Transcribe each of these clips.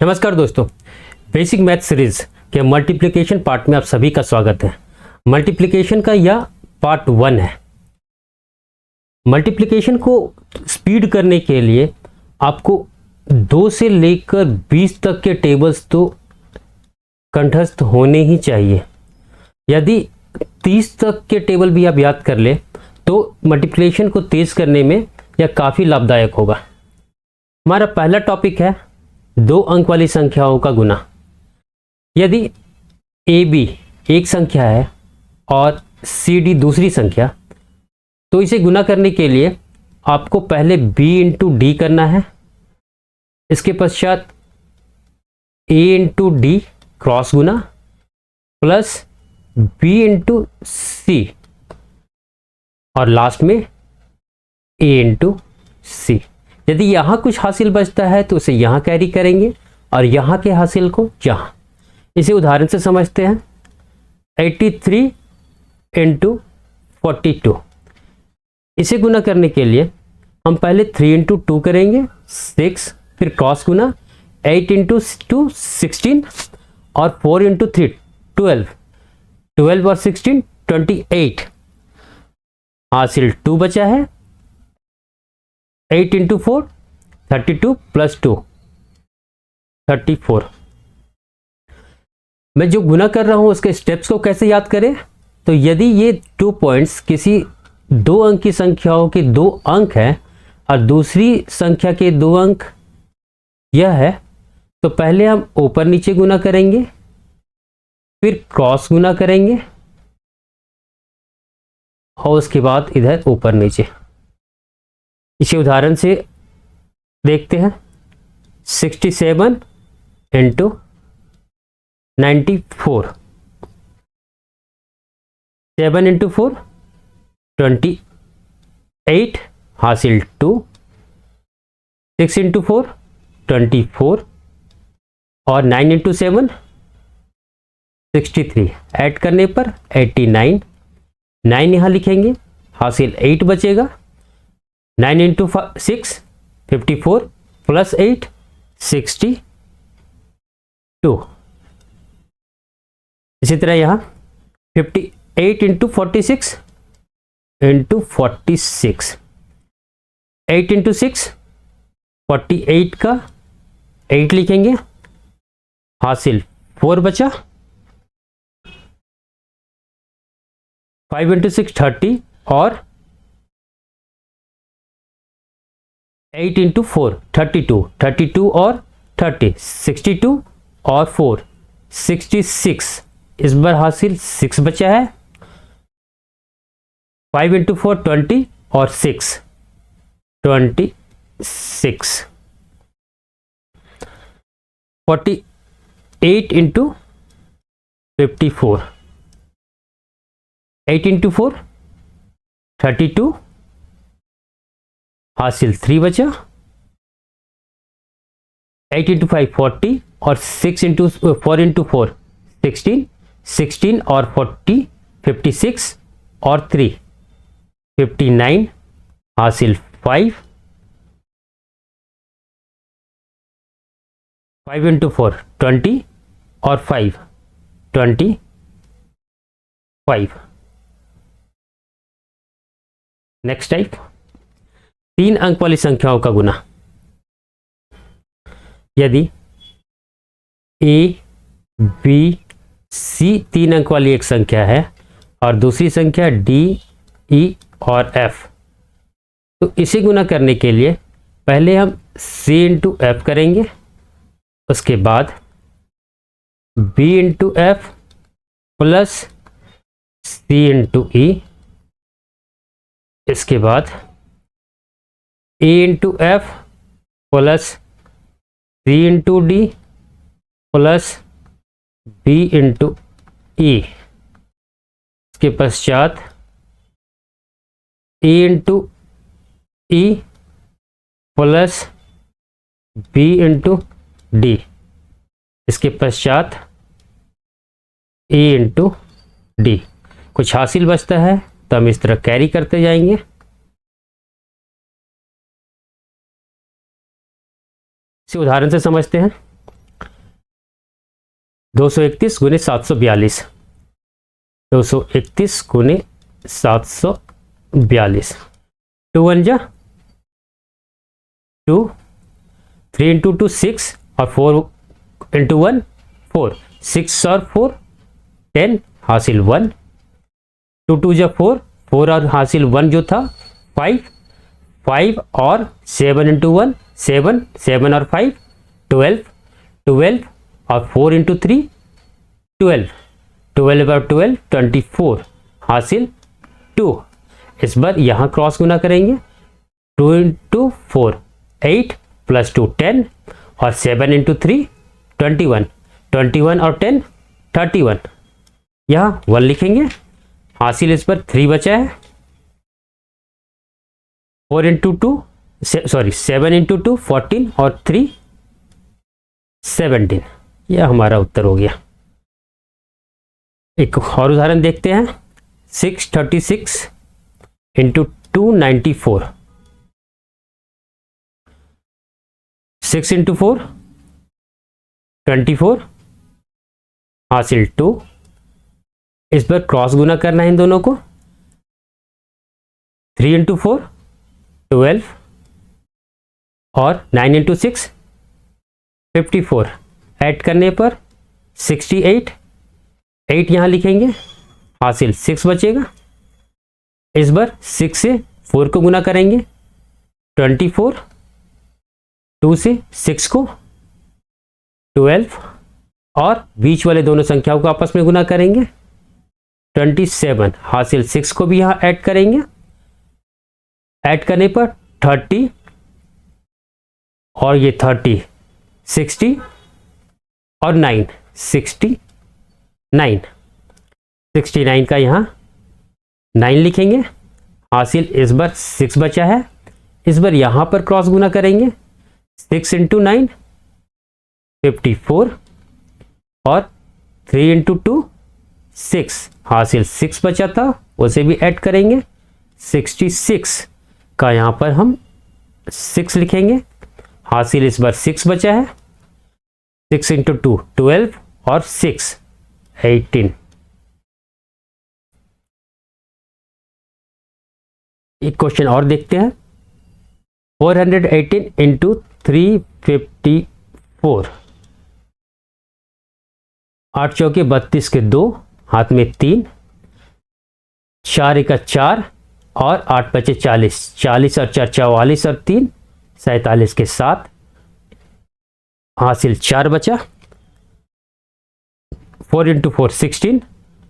नमस्कार दोस्तों, basic math series के मल्टीप्लिकेशन पार्ट में आप सभी का स्वागत है। मल्टीप्लिकेशन का यह पार्ट 1 है। मल्टीप्लिकेशन को स्पीड करने के लिए आपको 2 से लेकर 20 तक के टेबल्स तो कंठस्थ होने ही चाहिए। यदि 30 तक के टेबल भी आप याद कर ले तो मल्टीप्लिकेशन को तेज करने में यह काफ़ी लाभदायक होगा। हमारा पहला टॉपिक है 2 अंक वाली संख्याओं का गुना। यदि ए बी एक संख्या है और सी डी दूसरी संख्या, तो इसे गुना करने के लिए आपको पहले b इंटू डी करना है। इसके पश्चात a इंटू डी क्रॉस गुना प्लस b इंटू सी और लास्ट में a इंटू सी। यदि यहाँ कुछ हासिल बचता है तो उसे यहाँ कैरी करेंगे और यहाँ के हासिल को यहाँ। इसे उदाहरण से समझते हैं। 83 इंटू 42। इसे गुना करने के लिए हम पहले 3 इंटू 2 करेंगे 6, फिर क्रॉस गुना 8 इंटू 2 16 और 4 इंटू 3 12 और 16 28। हासिल 2 बचा है। 8 इंटू 4 32 प्लस 2 34। मैं जो गुना कर रहा हूं उसके स्टेप्स को कैसे याद करें, तो यदि ये 2 पॉइंट्स किसी 2 अंक की संख्याओं के 2 अंक हैं और दूसरी संख्या के 2 अंक यह है, तो पहले हम ऊपर नीचे गुना करेंगे, फिर क्रॉस गुना करेंगे और उसके बाद इधर ऊपर नीचे। इसे उदाहरण से देखते हैं। 67 इंटू 94। 7 इंटू 4 28 हासिल 2। 6 इंटू 4 24 और 9 इंटू 7 63। ऐड करने पर 89। 9 यहाँ लिखेंगे, हासिल 8 बचेगा। 9 इंटू 6 54 प्लस 8 62। इसी तरह यहाँ 58 इंटू 46 इंटू 46। 8 इंटू 6 48 का 8 लिखेंगे, हासिल 4 बचा। 5 इंटू 6 30 और 8 इंटू 4 32 और 30 62 और 4 66। इस बार हासिल 6 बचा है। 5 इंटू 4 20 और 6 26। 48 इंटू 54। 8 इंटू 4 32 हासिल 3 बचा। 8 इंटू 5 40 और 6 इंटू 4 इंटू 4 16 और 40 56 और 3 59 हासिल 5। 5 इंटू 4 20 और 5 25। नेक्स्ट टाइप 3 अंक वाली संख्याओं का गुना। यदि ए बी सी 3 अंक वाली एक संख्या है और दूसरी संख्या डी ई और एफ, तो इसे गुना करने के लिए पहले हम सी इंटू एफ करेंगे, उसके बाद B into F plus C into E, इसके बाद A into F plus C into D plus B into E, इसके पश्चात A into E plus B into D, इसके पश्चात ए इंटू डी। कुछ हासिल बचता है तो हम इस तरह कैरी करते जाएंगे। इसे उदाहरण से समझते हैं। 231 गुने 742, 231 गुने 742, 2 1 जा 2, 3 इंटू 2 6 और 4 इंटू 1 4, 6 और 4 10 हासिल 1, 2 2 जा 4, 4 और हासिल 1 जो था 5, 5 और 7 इंटू 1 7, 7 और 5 12, 12 और 4 इंटू 3 12, 12 और 12 24 हासिल 2। इस बार यहाँ क्रॉस गुना करेंगे, 2 इंटू 4 8 प्लस 2 10 और 7 इंटू 3 21, 21 और 10 31, यहाँ 1 लिखेंगे, हासिल इस पर 3 बचा है, 4 इंटू 2 सॉरी 7 इंटू 2 14 और 3 17, यह हमारा उत्तर हो गया। एक और उदाहरण देखते हैं, 636 इंटू 294, 6 इंटू 4 24 हासिल 2। इस पर क्रॉस गुना करना है इन दोनों को, 3 इंटू 4 12 और 9 इंटू 6 54, ऐड करने पर 68, 8 यहाँ लिखेंगे, हासिल 6 बचेगा। इस बार 6 से 4 को गुना करेंगे, 24, 2 से 6 को 12 और बीच वाले दोनों संख्याओं को आपस में गुना करेंगे, 27 हासिल 6 को भी यहाँ ऐड करेंगे, ऐड करने पर 30 और ये 30 60 और 9 69, 69 का यहाँ 9 लिखेंगे, हासिल इस बार 6 बचा है। इस बार यहाँ पर क्रॉस गुना करेंगे, 6 इंटू 9 54 और 3 इंटू 2 6, हासिल 6 बचा था, उसे भी ऐड करेंगे, 66 का यहाँ पर हम 6 लिखेंगे, हासिल इस बार 6 बचा है, 6 इंटू 2 12 और 6 18। एक क्वेश्चन और देखते हैं, 418 इंटू 354, 8 चौके 32 के 2, हाथ में 3, 4 एका 4 और 8 बचे 40, 40 और 4 44 और 3 47 के 7, हासिल 4 बचा, 4 इंटू 4 16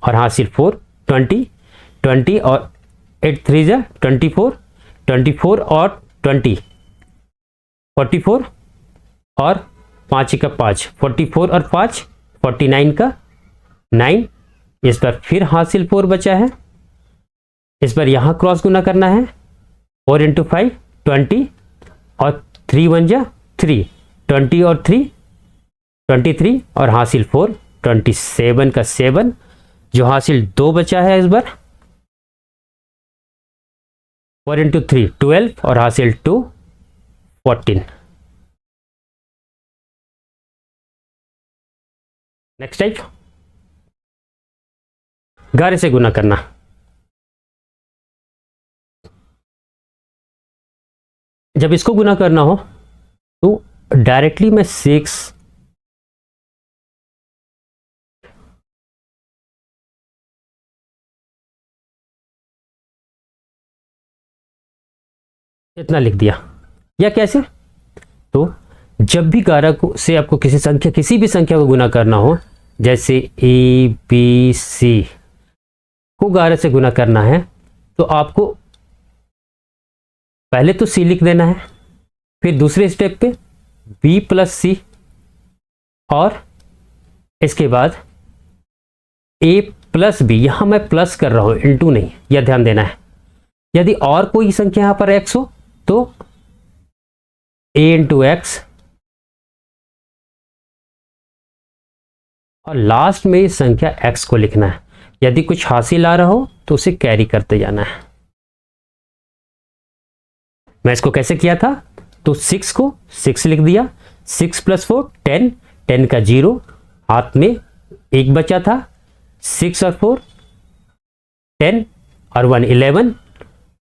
और हासिल 4 20, 20 और 8 3 जा 24, 24 और 20 44 और 5 का 5 44 और 5 49 का 9। इस पर फिर हासिल 4 बचा है, इस पर यहाँ क्रॉस गुना करना है, 4 इंटू 5 20 और 3 1 जा 3, 20 और 3 23 और हासिल 4 27 का 7, जो हासिल 2 बचा है। इस बार 4 इंटू 3 12 और हासिल 2 14। नेक्स्ट टाइप, गारे से गुना करना। जब इसको गुना करना हो तो डायरेक्टली मैं 6 इतना लिख दिया, या कैसे, तो जब भी गारा को से आपको किसी भी संख्या को गुना करना हो, जैसे ए बी सी को गारा से गुना करना है, तो आपको पहले तो सी लिख देना है, फिर दूसरे स्टेप पे बी प्लस सी, और इसके बाद ए प्लस बी, यहां मैं प्लस कर रहा हूं, इनटू नहीं, यह ध्यान देना है। यदि और कोई संख्या यहां पर एक्स हो तो ए इंटू एक्स, और लास्ट में इस संख्या x को लिखना है। यदि कुछ हासिल आ रहा हो तो उसे कैरी करते जाना है। मैं इसको कैसे किया था, तो 6 को 6 लिख दिया, 6 प्लस 4 10, 10 का 0, हाथ में एक बचा था, 6 और 4 10 और 1 11,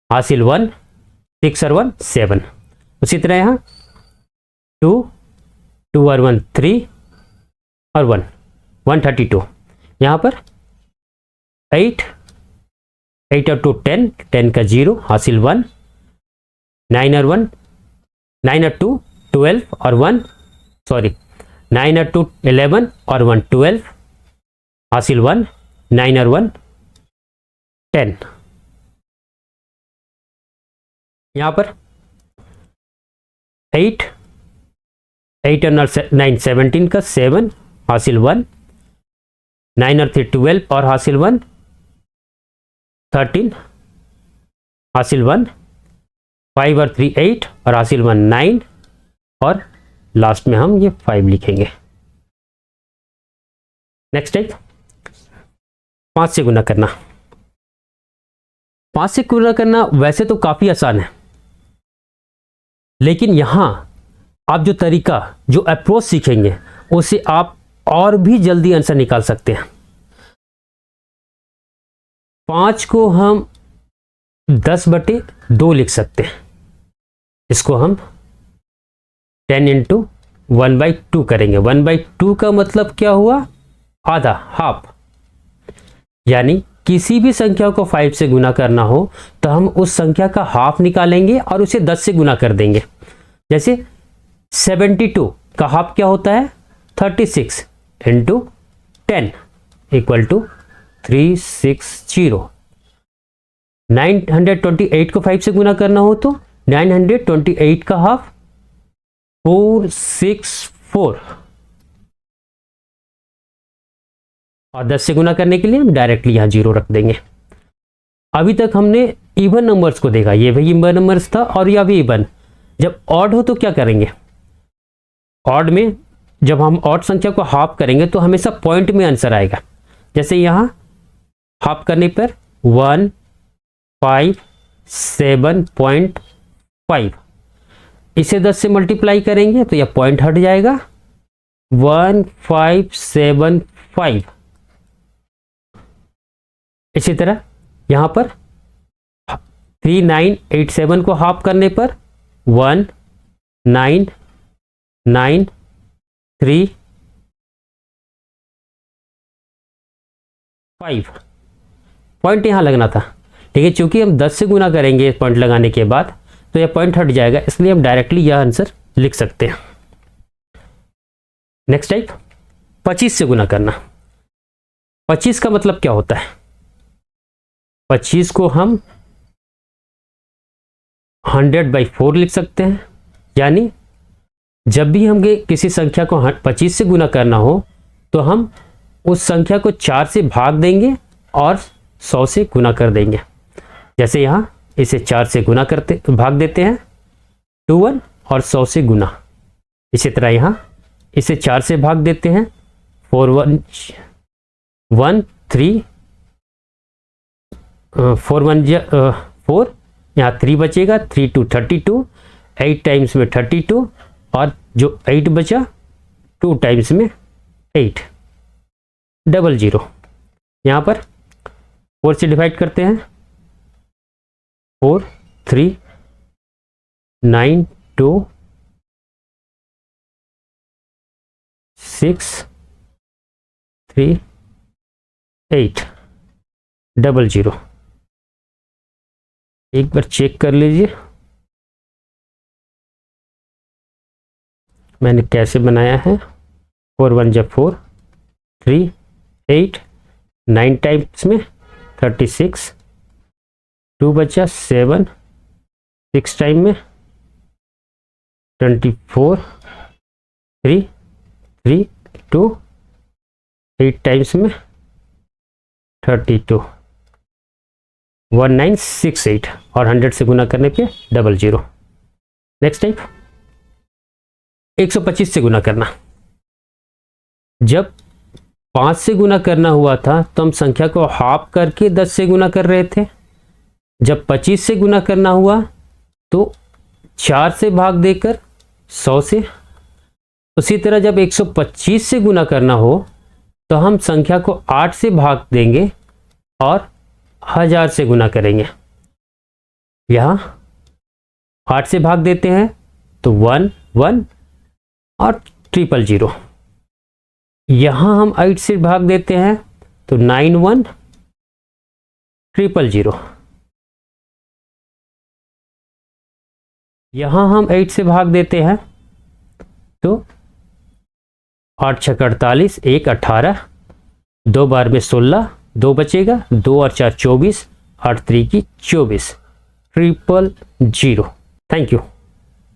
हासिल 1, 6 और 1 7। उसी तरह यहाँ 2 2 और 1 3 और 1 132। यहाँ पर 8 8 और 2 10 10 का 0, हासिल 1, 9 और 1 9 और 2 12 और 1 सॉरी 9 और 2 11 और 1 12, हासिल 1, 9 और 1 10। यहाँ पर 8 8 और 9 17 का 7, हासिल 1, 9 और 3 12 और हासिल 1 13, हासिल 1, 5 और 3 8 और हासिल 1 9 और लास्ट में हम ये 5 लिखेंगे। नेक्स्ट टाइप 5 से गुना करना। 5 से गुना करना वैसे तो काफी आसान है, लेकिन यहां आप जो तरीका जो अप्रोच सीखेंगे उससे आप और भी जल्दी आंसर निकाल सकते हैं। 5 को हम 10/2 लिख सकते हैं। इसको हम 10 इंटू 1/2 करेंगे। 1/2 का मतलब क्या हुआ? आधा, हाफ। यानी किसी भी संख्या को 5 से गुना करना हो तो हम उस संख्या का हाफ निकालेंगे और उसे 10 से गुना कर देंगे। जैसे 72 का हाफ क्या होता है? 36 इंटू 10 इक्वल टू 360। 928 को 5 से गुना करना हो तो 928 का हाफ 464 और 10 से गुना करने के लिए हम डायरेक्टली यहां 0 रख देंगे। अभी तक हमने इवन नंबर्स को देखा, ये भी इवन नंबर्स था और यह भी इवन। जब ऑड हो तो क्या करेंगे? ऑड में जब हम ऑड संख्या को हाफ करेंगे तो हमेशा पॉइंट में आंसर आएगा। जैसे यहां हाफ करने पर 157.5, इसे 10 से मल्टीप्लाई करेंगे तो यह पॉइंट हट जाएगा 1575। इसी तरह यहां पर 3987 को हाफ करने पर 1993 पॉइंट यहां लगना था, लेकिन चूंकि हम 10 से गुना करेंगे पॉइंट लगाने के बाद तो यह पॉइंट हट जाएगा, इसलिए हम डायरेक्टली यह आंसर लिख सकते हैं। नेक्स्ट टाइप 25 से गुना करना। 25 का मतलब क्या होता है? 25 को हम 100/4 लिख सकते हैं। यानी जब भी हमें किसी संख्या को 25 से गुना करना हो तो हम उस संख्या को 4 से भाग देंगे और 100 से गुना कर देंगे। जैसे यहाँ इसे 4 से गुना करते भाग देते हैं 21 और 100 से गुना। इसी तरह यहाँ इसे 4 से भाग देते हैं 4113 4 यहाँ 3 बचेगा, 3 2 32, 8 टाइम्स में 32 और जो 8 बचा 2 टाइम्स में 8 00। यहाँ पर 4 से डिवाइड करते हैं 4 3 9 2 6 3 8 00। एक बार चेक कर लीजिए मैंने कैसे बनाया है। 4 1 जा 4, 3 8 9 टाइम्स में 36, 2 बचा 7, 6 टाइम में 24, 3 3 2, 8 टाइम्स में 32, 1968 और 100 से गुना करने पे 00। नेक्स्ट टाइप 125 से गुना करना। जब 5 से गुना करना हुआ था तो हम संख्या को हाफ करके 10 से गुना कर रहे थे। जब 25 से गुना करना हुआ तो 4 से भाग देकर 100 से। उसी तरह जब 125 से गुना करना हो तो तो हम संख्या को 8 से भाग देंगे और 1000 से गुना करेंगे। यहाँ 8 से भाग देते हैं तो 1 1 और 000। यहाँ हम 8 से भाग देते हैं तो 9 1 000। यहाँ हम 8 से भाग देते हैं तो 8 6 48, 1 18, 2 बार में 16, 2 बचेगा, 2 और 4 24, 8 3 की 24, 000। Thank you.